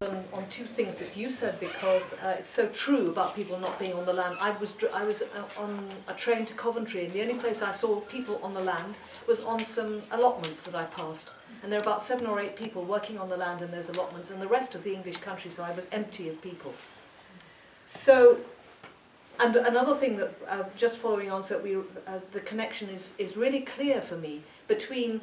on two things that you said, because it's so true about people not being on the land. I was on a train to Coventry, and the only place I saw people on the land was on some allotments that I passed. And there are about 7 or 8 people working on the land in those allotments, and the rest of the English countryside was empty of people. So, and another thing that, just following on, so the connection is really clear for me between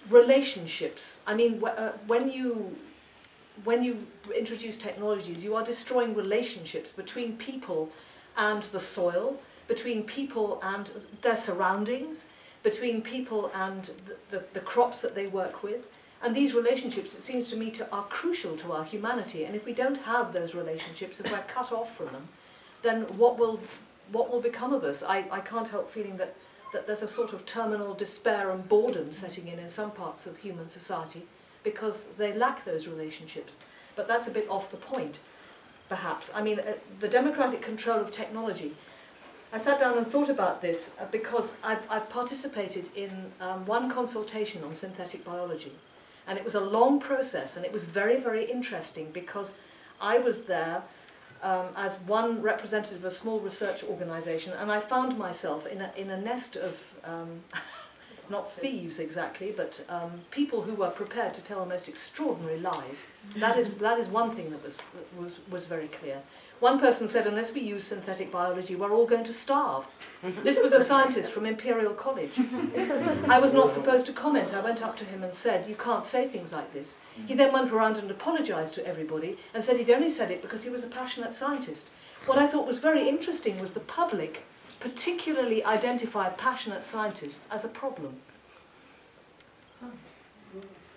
relationships. I mean, when you introduce technologies, you are destroying relationships between people and the soil, between people and their surroundings, between people and the crops that they work with. And these relationships, it seems to me, are crucial to our humanity. And if we don't have those relationships, if we're cut off from them, then what will become of us? I can't help feeling that there's a sort of terminal despair and boredom setting in some parts of human society, because they lack those relationships. But that's a bit off the point, perhaps. I mean, the democratic control of technology. I sat down and thought about this because I've participated in one consultation on synthetic biology. And it was a long process, and it was very, very interesting, because I was there as one representative of a small research organisation, and I found myself in a nest of not thieves exactly, but people who were prepared to tell the most extraordinary lies. That is one thing that was very clear. One person said, unless we use synthetic biology, we're all going to starve. This was a scientist from Imperial College. I was not supposed to comment. I went up to him and said, you can't say things like this. He then went around and apologised to everybody and said he'd only said it because he was a passionate scientist. What I thought was very interesting was the public particularly identify passionate scientists as a problem.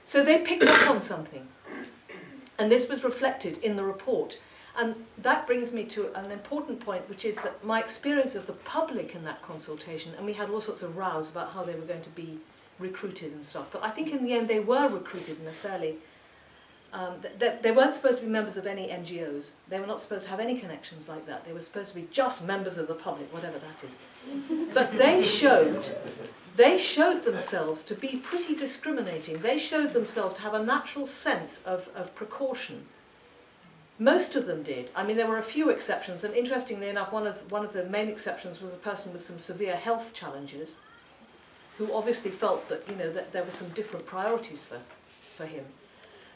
So they picked up on something, and this was reflected in the report. And that brings me to an important point, which is that my experience of the public in that consultation, and we had all sorts of rows about how they were going to be recruited and stuff, but I think in the end they were recruited in a fairly... they weren't supposed to be members of any NGOs. They were not supposed to have any connections like that. They were supposed to be just members of the public, whatever that is. But they showed themselves to be pretty discriminating. They showed themselves to have a natural sense of precaution. Most of them did. I mean, there were a few exceptions, and interestingly enough, one of the main exceptions was a person with some severe health challenges, who obviously felt that, you know, that there were some different priorities for him.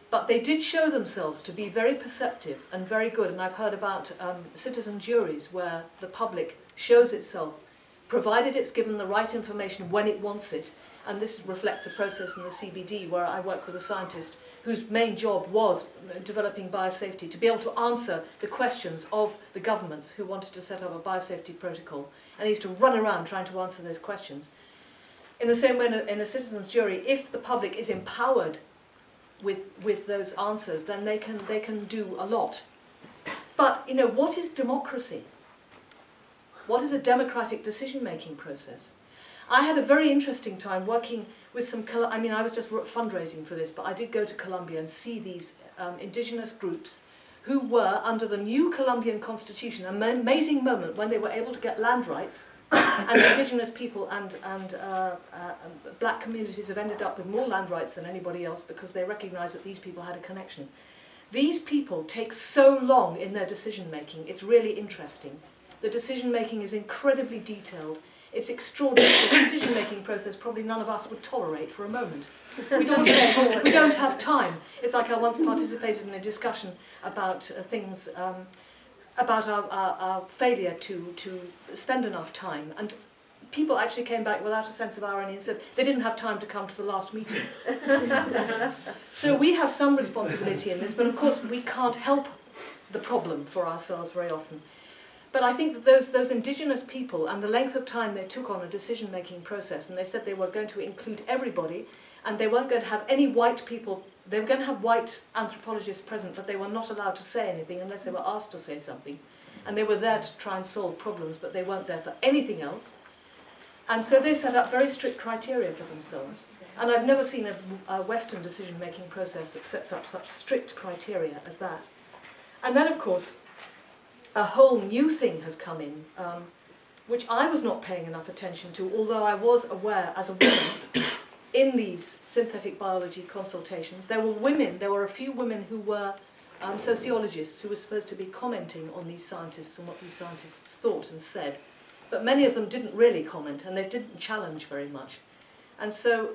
But they did show themselves to be very perceptive and very good, and I've heard about citizen juries where the public shows itself, provided it's given the right information when it wants it. And this reflects a process in the CBD where I work with a scientist whose main job was developing biosafety, to be able to answer the questions of the governments who wanted to set up a biosafety protocol. And he used to run around trying to answer those questions. In the same way, in a citizen's jury, if the public is empowered with those answers, then they can do a lot. But, you know, what is democracy? What is a democratic decision-making process? I had a very interesting time working with some, I mean, I was just fundraising for this, but I did go to Colombia and see these indigenous groups who were, under the new Colombian constitution, an amazing moment when they were able to get land rights, and indigenous people and black communities have ended up with more land rights than anybody else because they recognise that these people had a connection. These people take so long in their decision-making, it's really interesting. The decision-making is incredibly detailed. It's extraordinary. The decision-making process probably none of us would tolerate for a moment. We'd all say, oh, we don't have time. It's like I once participated in a discussion about things, about our failure to spend enough time. And people actually came back without a sense of irony and said they didn't have time to come to the last meeting. So we have some responsibility in this, but of course we can't help the problem for ourselves very often. But I think that those indigenous people and the length of time they took on a decision-making process, and they said they were going to include everybody, and they weren't going to have any white people. They were going to have white anthropologists present, but they were not allowed to say anything unless they were asked to say something. And they were there to try and solve problems, but they weren't there for anything else. And so they set up very strict criteria for themselves. And I've never seen a Western decision-making process that sets up such strict criteria as that. And then, of course, a whole new thing has come in, which I was not paying enough attention to, although I was aware as a woman in these synthetic biology consultations. There were a few women who were sociologists who were supposed to be commenting on these scientists and what these scientists thought and said, but many of them didn't really comment and they didn't challenge very much. And so,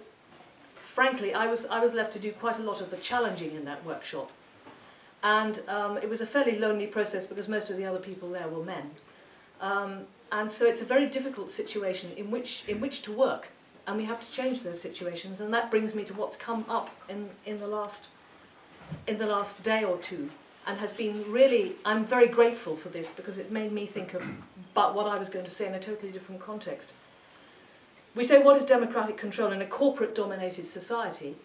frankly, I was left to do quite a lot of the challenging in that workshop. And it was a fairly lonely process because most of the other people there were men. And so it's a very difficult situation in which to work. And we have to change those situations. And that brings me to what's come up in the last day or two. And has been really, I'm very grateful for this because it made me think about what I was going to say in a totally different context. We say, what is democratic control in a corporate-dominated society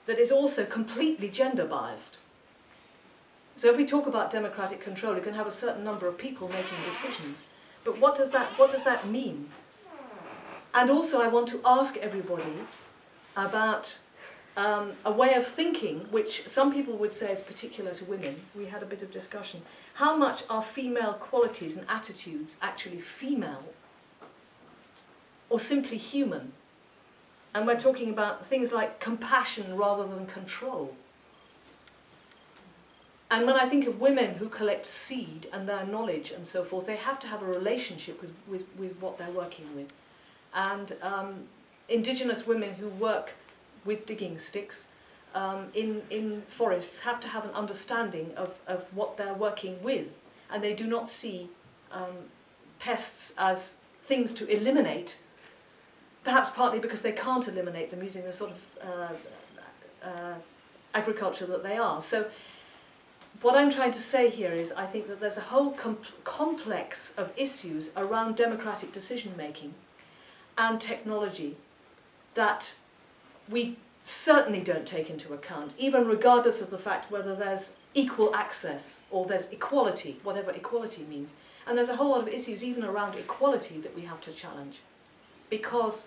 that is also completely gender-biased? So if we talk about democratic control, you can have a certain number of people making decisions. But what does that mean? And also I want to ask everybody about a way of thinking, which some people would say is particular to women. We had a bit of discussion. How much are female qualities and attitudes actually female or simply human? And we're talking about things like compassion rather than control. And when I think of women who collect seed and their knowledge and so forth, they have to have a relationship with what they're working with. And indigenous women who work with digging sticks in forests have to have an understanding of what they're working with. And they do not see pests as things to eliminate, perhaps partly because they can't eliminate them using the sort of agriculture that they are. So what I'm trying to say here is I think that there's a whole complex of issues around democratic decision-making and technology that we certainly don't take into account, even regardless of the fact whether there's equal access or there's equality, whatever equality means. And there's a whole lot of issues even around equality that we have to challenge, because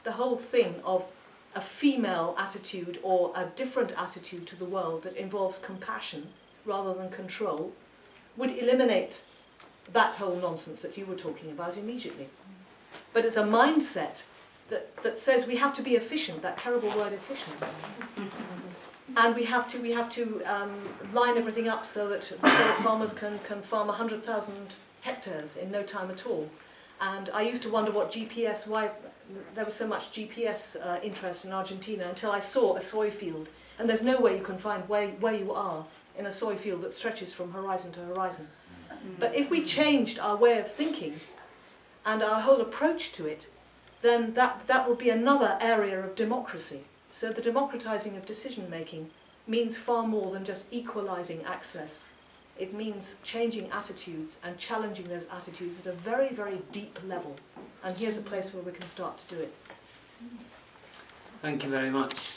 the whole thing of a female attitude or a different attitude to the world that involves compassion rather than control would eliminate that whole nonsense that you were talking about immediately. But it's a mindset that says we have to be efficient, that terrible word efficient. And we have to line everything up so that farmers can farm 100,000 hectares in no time at all. And I used to wonder what GPS, why there was so much GPS interest in Argentina until I saw a soy field. And there's no way you can find where you are in a soy field that stretches from horizon to horizon. But if we changed our way of thinking and our whole approach to it, then that would be another area of democracy. So the democratizing of decision-making means far more than just equalizing access. It means changing attitudes and challenging those attitudes at a very, very deep level. And here's a place where we can start to do it. Thank you very much.